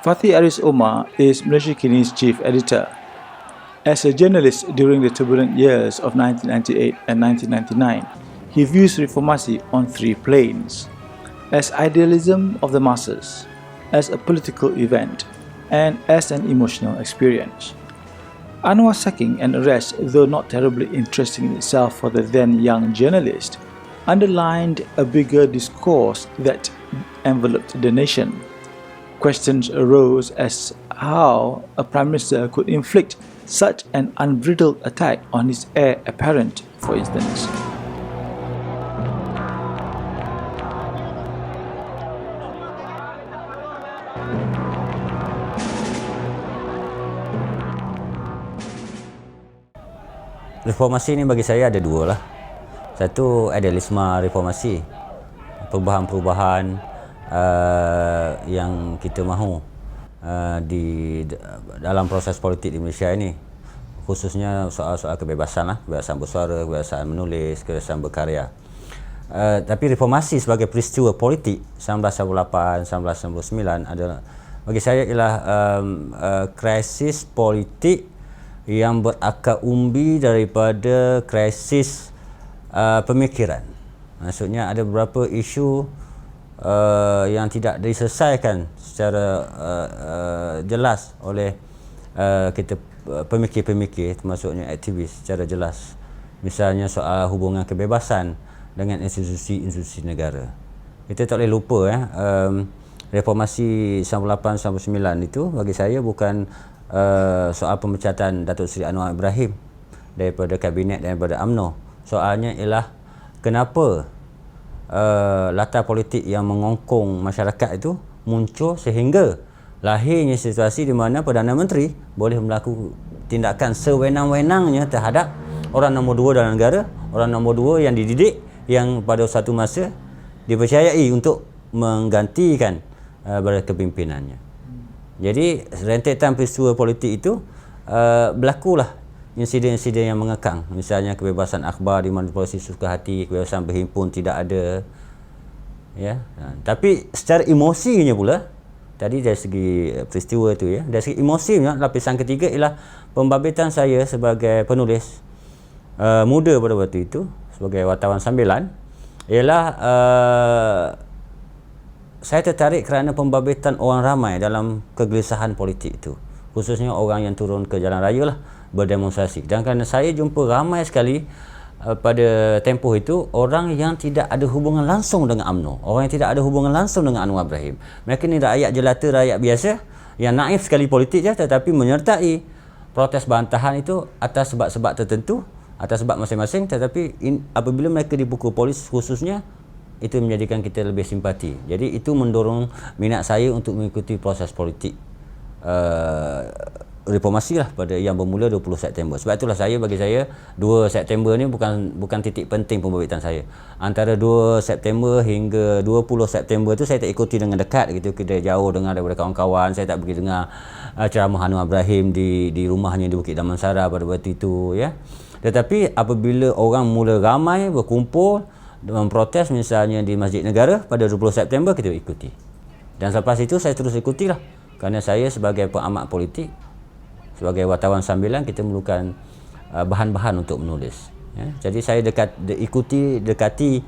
Fathi Aris Omar is Malaysia Kini's chief editor. As a journalist during the turbulent years of 1998 and 1999, he views reformasi on three planes: as idealism of the masses, as a political event, and as an emotional experience. Anwar's sacking and arrest, though not terribly interesting in itself for the then young journalist, underlined a bigger discourse that enveloped the nation. Questions arose as how a Prime Minister could inflict such an unbridled attack on his heir apparent, for instance. Reformasi ni bagi saya ada dua lah. Satu, idealisme reformasi, perubahan-perubahan yang kita mahu di dalam proses politik di Malaysia ini, khususnya soal-soal kebebasan lah, kebebasan bersuara, kebebasan menulis, kebebasan berkarya. Tapi reformasi sebagai peristiwa politik 1998, 1999 adalah bagi saya ialah krisis politik yang berakar umbi daripada krisis pemikiran. Maksudnya ada beberapa isu yang tidak diselesaikan secara jelas oleh kita pemikir-pemikir, termasuknya aktivis secara jelas. Misalnya soal hubungan kebebasan dengan institusi-institusi negara. Kita tak boleh lupa reformasi 98-99 itu bagi saya bukan soal pemecatan Datuk Seri Anwar Ibrahim daripada kabinet dan daripada UMNO. Soalnya ialah kenapa latar politik yang mengongkong masyarakat itu muncul sehingga lahirnya situasi di mana Perdana Menteri boleh melakukan tindakan sewenang-wenangnya terhadap orang nombor dua dalam negara, orang nombor dua yang dididik, yang pada satu masa dipercayai untuk menggantikan kepimimpinannya. Jadi rentetan peristiwa politik itu berlakulah insiden-insiden yang mengekang. Misalnya kebebasan akhbar dimanipulasi suka hati, kebebasan berhimpun tidak ada. Ya. Tapi secara emosinya pula, tadi dari segi peristiwa itu ya, dari segi emosinya lapisan ketiga ialah pembabituan saya sebagai penulis muda pada waktu itu, sebagai wartawan sambilan, ialah saya tertarik kerana pembabituan orang ramai dalam kegelisahan politik itu, khususnya orang yang turun ke jalan raya lah berdemonstrasi. Dan kerana saya jumpa ramai sekali pada tempoh itu orang yang tidak ada hubungan langsung dengan UMNO, orang yang tidak ada hubungan langsung dengan Anwar Ibrahim. Mereka ni rakyat jelata, rakyat biasa yang naif sekali politik je, tetapi menyertai protes bantahan itu atas sebab-sebab tertentu, atas sebab masing-masing. Tetapi apabila mereka dipukul polis khususnya, itu menjadikan kita lebih simpati. Jadi itu mendorong minat saya untuk mengikuti proses politik reformasi lah pada yang bermula 20 September. Sebab itulah bagi saya 2 September ni bukan titik penting pembabituan saya. Antara 2 September hingga 20 September tu saya tak ikuti dengan dekat gitu, kita jauh dengar daripada kawan-kawan. Saya tak pergi dengar ceramah Anwar Ibrahim di rumahnya di Bukit Damansara pada waktu itu ya. Tetapi apabila orang mula ramai berkumpul memprotes misalnya di Masjid Negara pada 20 September, kita ikuti. Dan selepas itu saya terus ikutilah. Kerana saya sebagai pengamat politik, sebagai wartawan sambilan, kita memerlukan bahan-bahan untuk menulis. Ya. Jadi saya dekati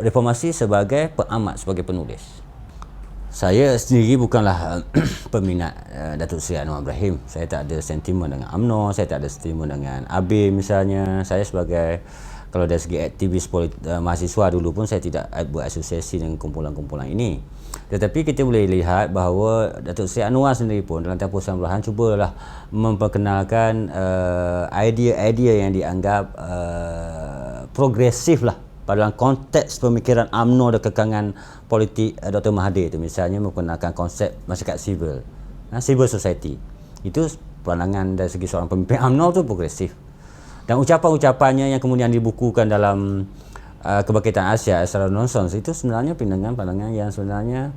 reformasi sebagai pengamat, sebagai penulis. Saya sendiri bukanlah peminat Datuk Seri Anwar Ibrahim. Saya tak ada sentimen dengan UMNO, saya tak ada sentimen dengan AB misalnya. Saya sebagai, kalau dari segi aktivis mahasiswa dulu pun saya tidak berasosiasi dengan kumpulan-kumpulan ini. Tetapi kita boleh lihat bahawa Datuk Seri Anwar sendiri pun dalam tempoh 90-an cubalah memperkenalkan idea-idea yang dianggap progresif lah dalam konteks pemikiran UMNO dan kekangan politik Dr. Mahathir itu. Misalnya memperkenalkan konsep masyarakat sivil, civil society. Itu pandangan dari segi seorang pemimpin UMNO tu progresif. Dan ucapan-ucapannya yang kemudian dibukukan dalam Kebangkitan Asia secara nonsens itu sebenarnya pandangan-pandangan yang sebenarnya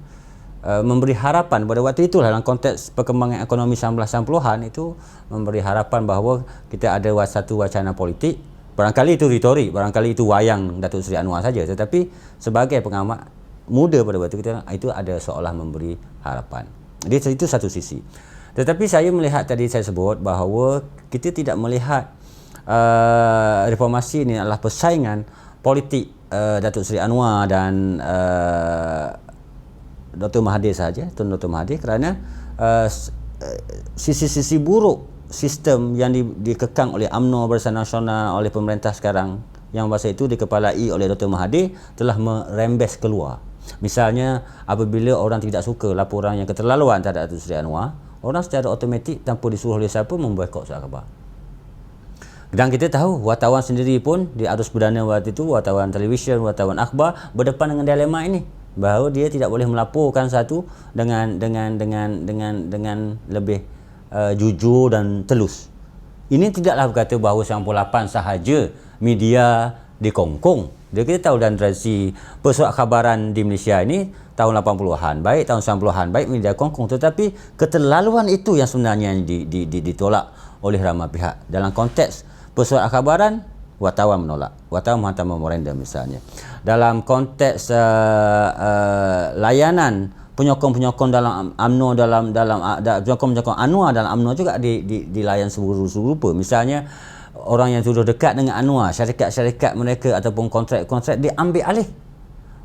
memberi harapan pada waktu itulah, dalam konteks perkembangan ekonomi 1990-an itu memberi harapan bahawa kita ada satu wacana politik. Barangkali itu retorik, barangkali itu wayang Datuk Seri Anwar saja, tetapi sebagai pengamat muda pada waktu itu ada seolah memberi harapan. Jadi itu satu sisi. Tetapi saya melihat tadi saya sebut bahawa kita tidak melihat reformasi ini adalah persaingan politik Datuk Seri Anwar dan Dr. Mahathir sahaja, Tun Dr. Mahathir, kerana sisi-sisi buruk sistem yang dikekang oleh UMNO Barisan Nasional oleh pemerintah sekarang, yang masa itu dikepalai oleh Dr. Mahathir, telah merembes keluar. Misalnya apabila orang tidak suka laporan yang keterlaluan terhadap Datuk Seri Anwar, orang secara automatik tanpa disuruh oleh siapa memboikot surat khabar. Dan kita tahu wartawan sendiri pun di arus perdana waktu itu, wartawan televisyen, wartawan akhbar berdepan dengan dilema ini, bahawa dia tidak boleh melaporkan satu dengan lebih jujur dan telus. Ini tidaklah berkata bahawa 98 sahaja media dikongkong. Dia kita tahu dan tradisi persurat khabaran di Malaysia ini tahun 80-an baik, tahun 90-an baik, media kongkong, tetapi keterlaluan itu yang sebenarnya ditolak oleh ramai pihak. Dalam konteks persurat khabaran, wartawan menolak, wartawan menghantar memorandum misalnya. Dalam konteks layanan penyokong-penyokong dalam UMNO, dalam penyokong-penyokong Anwar dalam UMNO juga dilayan serupa. Misalnya orang yang sudah dekat dengan Anwar, syarikat-syarikat mereka ataupun kontrak-kontrak diambil alih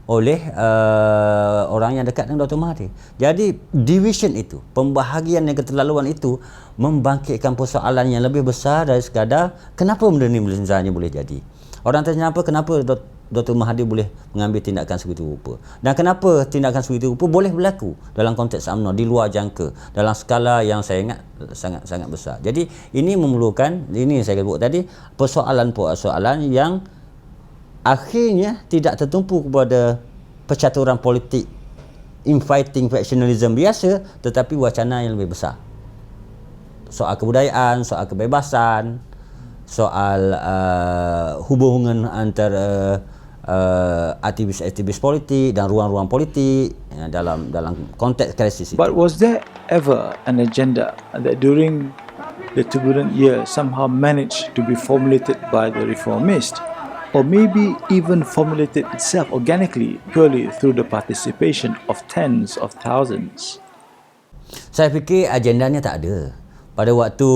oleh orang yang dekat dengan Dr. Mahathir. Jadi division itu, pembahagian yang keterlaluan itu membangkitkan persoalan yang lebih besar dari sekadar kenapa benda ni misalnya boleh jadi. Orang tanya kenapa Dr. Mahathir boleh mengambil tindakan sebegitu rupa, dan kenapa tindakan sebegitu rupa boleh berlaku dalam konteks UMNO di luar jangka dalam skala yang saya ingat sangat besar. Jadi ini memerlukan, ini saya sebut tadi, persoalan-persoalan yang akhirnya tidak tertumpu kepada percaturan politik infighting factionalism biasa, tetapi wacana yang lebih besar, soal kebudayaan, soal kebebasan, soal hubungan antara aktivis-aktivis politik dan ruang-ruang politik dalam konteks krisis itu. But was there ever an agenda that during the turbulent years somehow managed to be formulated by the reformist, or maybe even formulated itself organically purely through the participation of tens of thousands? Saya fikir agendanya tak ada. Pada waktu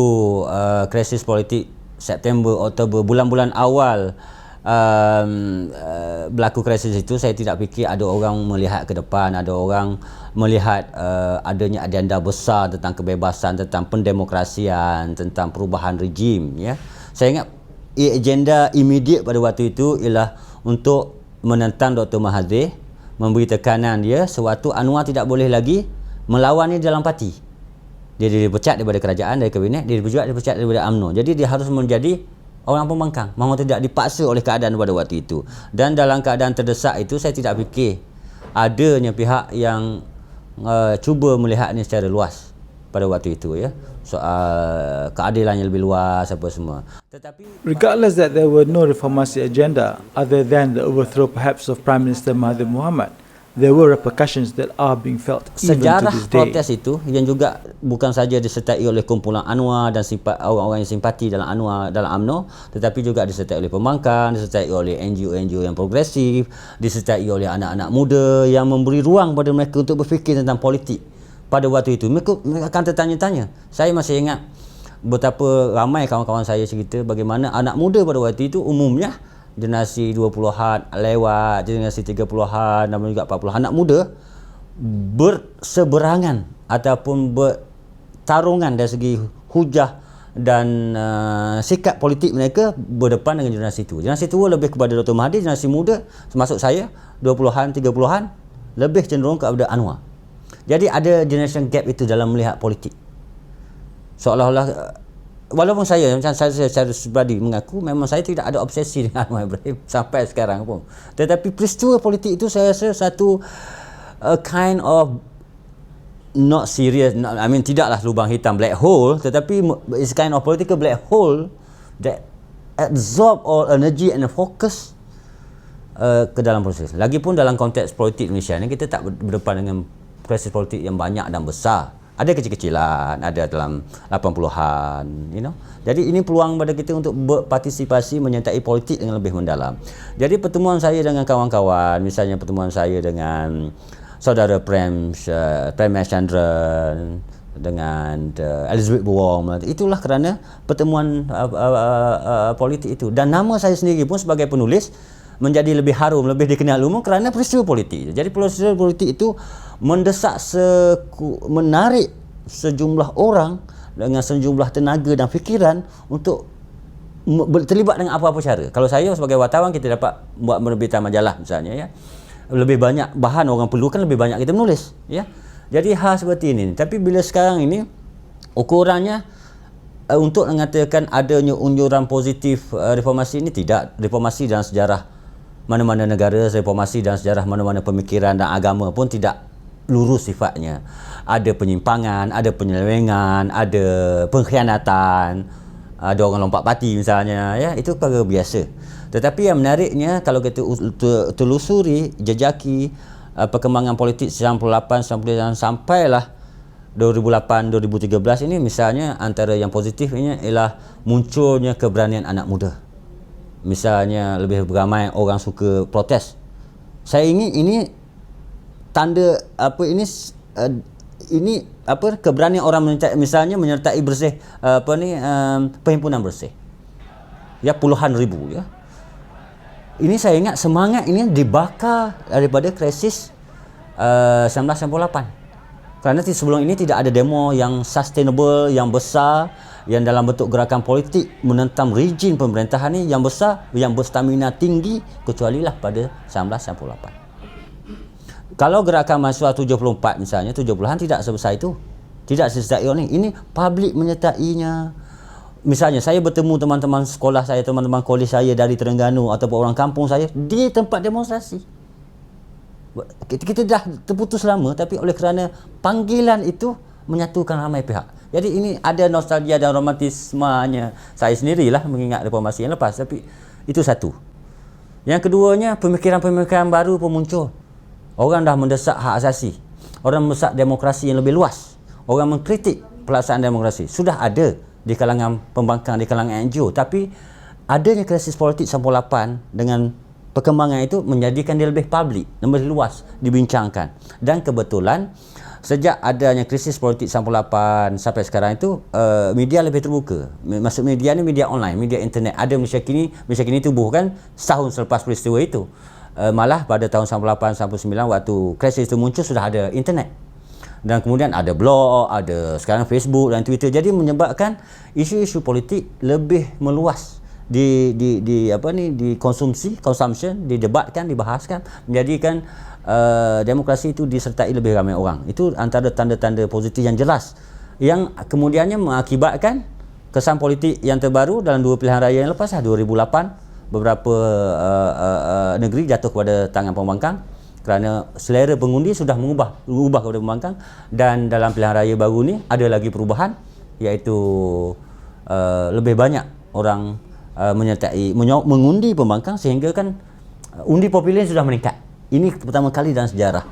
krisis politik September, Oktober, bulan-bulan awal berlaku krisis itu, saya tidak fikir ada orang melihat ke depan, ada orang melihat adanya agenda besar tentang kebebasan, tentang pendemokrasian, tentang perubahan rejim. Ya, saya ingat agenda immediate pada waktu itu ialah untuk menentang Dr. Mahathir, memberi tekanan dia sewaktu Anwar tidak boleh lagi melawan dia dalam parti. Dia dipecat daripada kerajaan, dari kabinet, dia dipecat daripada UMNO. Jadi dia harus menjadi orang pembangkang, mahu tidak dipaksa oleh keadaan pada waktu itu. Dan dalam keadaan terdesak itu, saya tidak fikir adanya pihak yang cuba melihat ini secara luas pada waktu itu, ya, soal keadilan yang lebih luas apa semua. Tetapi regardless that there were no reformasi agenda other than the overthrow perhaps of Prime Minister Mahathir Mohamad, there were repercussions that are being felt even sejarah to this day. protes itu yang juga bukan saja disertai oleh kumpulan Anwar dan orang-orang yang simpati dalam Anwar dalam UMNO, tetapi juga disertai oleh pembangkang, disertai oleh NGO-NGO yang progresif, disertai oleh anak-anak muda yang memberi ruang pada mereka untuk berfikir tentang politik. Pada waktu itu mereka akan tertanya-tanya. Saya masih ingat betapa ramai kawan-kawan saya cerita bagaimana anak muda pada waktu itu umumnya generasi 20-an lewat, generasi 30-an dan juga 40-an, anak muda berseberangan ataupun bertarungan dari segi hujah dan sikap politik mereka berdepan dengan generasi tua. Generasi tua lebih kepada Dr. Mahathir, generasi muda termasuk saya 20-an, 30-an lebih cenderung kepada Anwar. Jadi ada generation gap itu dalam melihat politik. Seolah-olah walaupun saya macam saya secara pribadi mengaku memang saya tidak ada obsesi dengan Anwar Ibrahim sampai sekarang pun. Tetapi peristiwa politik itu saya rasa satu kind of not serious, tidaklah lubang hitam, black hole, tetapi it's kind of political black hole that absorb all energy and focus ke dalam proses. Lagipun dalam konteks politik Malaysia ni kita tak berdepan dengan krisis politik yang banyak dan besar Ada kecil-kecilan, ada dalam 80-an, Jadi ini peluang pada kita untuk berpartisipasi menyertai politik dengan lebih mendalam. Jadi pertemuan saya dengan kawan-kawan, misalnya pertemuan saya dengan saudara Prem Chandran, dengan Elizabeth Buwong, itulah kerana pertemuan politik itu. Dan nama saya sendiri pun sebagai penulis menjadi lebih harum, lebih dikenal umum kerana peristiwa politik. Jadi peristiwa politik itu mendesak menarik sejumlah orang dengan sejumlah tenaga dan fikiran untuk terlibat dengan apa-apa cara. Kalau saya sebagai wartawan, kita dapat buat menerbitan majalah misalnya, lebih banyak bahan orang perlukan, lebih banyak kita menulis, Jadi hal seperti ini. Tapi bila sekarang ini ukurannya untuk mengatakan adanya unjuran positif reformasi ini, tidak. Reformasi dalam sejarah mana-mana negara, reformasi dalam sejarah mana-mana pemikiran dan agama pun tidak lurus sifatnya. Ada penyimpangan, ada penyelewengan, ada pengkhianatan, ada orang lompat parti misalnya, itu perkara biasa. Tetapi yang menariknya, kalau kita telusuri, jejaki perkembangan politik 98, 99 sampailah 2008-2013 ini, misalnya antara yang positif ini ialah munculnya keberanian anak muda. Misalnya lebih ramai orang suka protes. Saya ingin ini tanda keberanian orang misalnya menyertai bersih perhimpunan bersih. Puluhan ribu, Ini saya ingat semangat ini dibakar daripada krisis 1998. Kerana sebelum ini tidak ada demo yang sustainable, yang besar, yang dalam bentuk gerakan politik menentang rejim pemerintahan ini yang besar, yang berstamina tinggi, kecualilah pada 1998. Kalau gerakan mahasiswa 74 misalnya, 70-an tidak sebesar itu. Tidak sebesar ini. Ini publik menyertainya. Misalnya saya bertemu teman-teman sekolah saya, teman-teman kolej saya dari Terengganu ataupun orang kampung saya di tempat demonstrasi. Kita dah terputus lama, tapi oleh kerana panggilan itu menyatukan ramai pihak. Jadi ini ada nostalgia dan romantismenya. Saya sendirilah mengingat reformasi yang lepas, tapi itu satu. Yang keduanya, pemikiran-pemikiran baru pun muncul. Orang dah mendesak hak asasi. Orang mendesak demokrasi yang lebih luas. Orang mengkritik pelaksanaan demokrasi. Sudah ada di kalangan pembangkang, di kalangan NGO, tapi adanya krisis politik 98 dengan perkembangan itu menjadikan dia lebih publik, lebih luas dibincangkan. Dan kebetulan sejak adanya krisis politik 98 sampai sekarang itu media lebih terbuka. Maksud media ni media online, media internet. Ada Malaysia Kini tubuh kan setahun selepas peristiwa itu. Malah pada tahun 98-99 waktu krisis itu muncul sudah ada internet. Dan kemudian ada blog, ada sekarang Facebook dan Twitter. Jadi menyebabkan isu-isu politik lebih meluas dikonsumsi, didebatkan, dibahaskan, menjadikan demokrasi itu disertai lebih ramai orang. Itu antara tanda-tanda positif yang jelas yang kemudiannya mengakibatkan kesan politik yang terbaru dalam dua pilihan raya yang lepas, 2008 beberapa negeri jatuh kepada tangan pembangkang kerana selera pengundi sudah mengubah kepada pembangkang. Dan dalam pilihan raya baru ni ada lagi perubahan, iaitu lebih banyak orang menyertai mengundi pembangkang, sehingga kan undi popular sudah meningkat. Ini pertama kali dalam sejarah.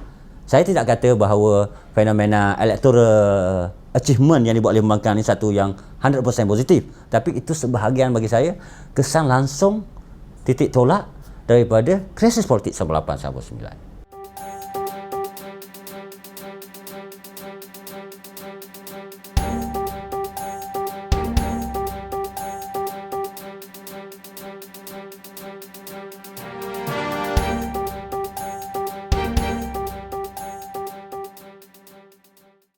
Saya tidak kata bahawa fenomena electoral achievement yang dibuat oleh pembangkang ini satu yang 100% positif, tapi itu sebahagian bagi saya kesan langsung titik tolak daripada krisis politik 98-99.